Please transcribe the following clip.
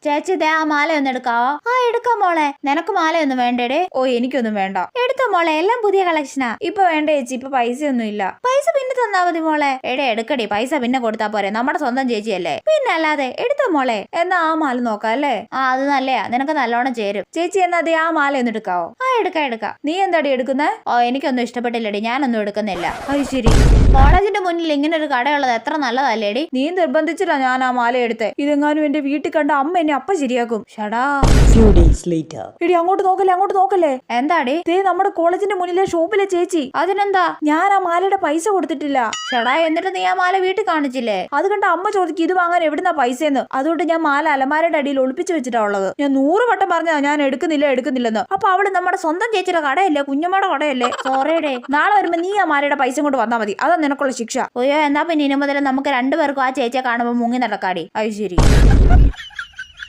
ചേച്ചി ദേ ആ മാല ഒന്ന് എടുക്കാവോ? ആ എടുക്കാം മോളെ. നിനക്ക് മാലയൊന്നും വേണ്ടേടേ? ഓ എനിക്കൊന്നും വേണ്ട. എടുത്തോ മോളെ, എല്ലാം പുതിയ കളക്ഷനാ. ഇപ്പൊ വേണ്ട ചേച്ചി, ഇപ്പൊ പൈസയൊന്നും ഇല്ല. പൈസ പിന്നെ തന്നാ മതി മോളെ. എടേ എടുക്കടി, പൈസ പിന്നെ കൊടുത്താ പോരെ, നമ്മുടെ സ്വന്തം ചേച്ചിയല്ലേ. പിന്നെ അല്ലാതെ. എടുത്തോ മോളെ. എന്നാ ആ മാല നോക്കാം അല്ലേ? ആ അത് നല്ലയാ, നിനക്ക് നല്ലോണം ചേരും. ചേച്ചി എന്നാ ദേ ആ മാല ഒന്ന് എടുക്കാവോ? ആ എടുക്കാം. നീ എന്താടി എടുക്കുന്നേ? ഓ എനിക്കൊന്നും ഇഷ്ടപ്പെട്ടില്ലടി, ഞാനൊന്നും എടുക്കുന്നില്ല. അത് ശരി. കോളേജിന്റെ മുന്നിൽ ഇങ്ങനെ ഒരു കടയുള്ളത് എത്ര നല്ലതല്ലേടി. നീ നിർബന്ധിച്ചില്ല ഞാൻ ആ മാല എടുത്തേ. ഇതെങ്ങാനും എന്റെ വീട്ടിൽ കണ്ട അമ്മ എന്നെ അപ്പ ശരിയാക്കും. ഷടാ. എടി അങ്ങോട്ട് നോക്കല്ലേ. എന്താടി? ദേ നമ്മുടെ കോളേജിന്റെ മുന്നിലെ ഷോപ്പിലെ ചേച്ചി. അതിനെന്താ? ഞാൻ ആ മാലയുടെ പൈസ കൊടുത്തിട്ടില്ല. ഷടാ, എന്നിട്ട് നീ ആ മാല വീട്ടിൽ കാണിച്ചില്ലേ? അത് കണ്ട അമ്മ ചോദിക്കും ഇത് വാങ്ങാൻ എവിടുന്നാ പൈസയെന്ന്. അതുകൊണ്ട് ഞാൻ മാല അലമാരയുടെ അടിയിൽ ഒളിപ്പിച്ചു വെച്ചിട്ടാ ഉള്ളത്. ഞാൻ 100 വട്ടം പറഞ്ഞാ ഞാൻ എടുക്കുന്നില്ലെന്ന്. അപ്പൊ അവള് നമ്മുടെ സ്വന്തം ചേച്ചിയുടെ കടയല്ലേ, കുഞ്ഞമ്മയുടെ കടയല്ലേ. സോറിയടേ, നാളെ വരുമ്പോ നീ ആ മാലയുടെ പൈസ കൊണ്ട് വന്നാ മതി. അതാ നിനക്കുള്ള ശിക്ഷ. ഓയോ, എന്നാ പിന്നെ ഇനി മുതൽ നമുക്ക് രണ്ടുപേർക്കും ആ ചേച്ചിയെ കാണുമ്പോൾ മുങ്ങി നടക്കാടി. അത് ശരി.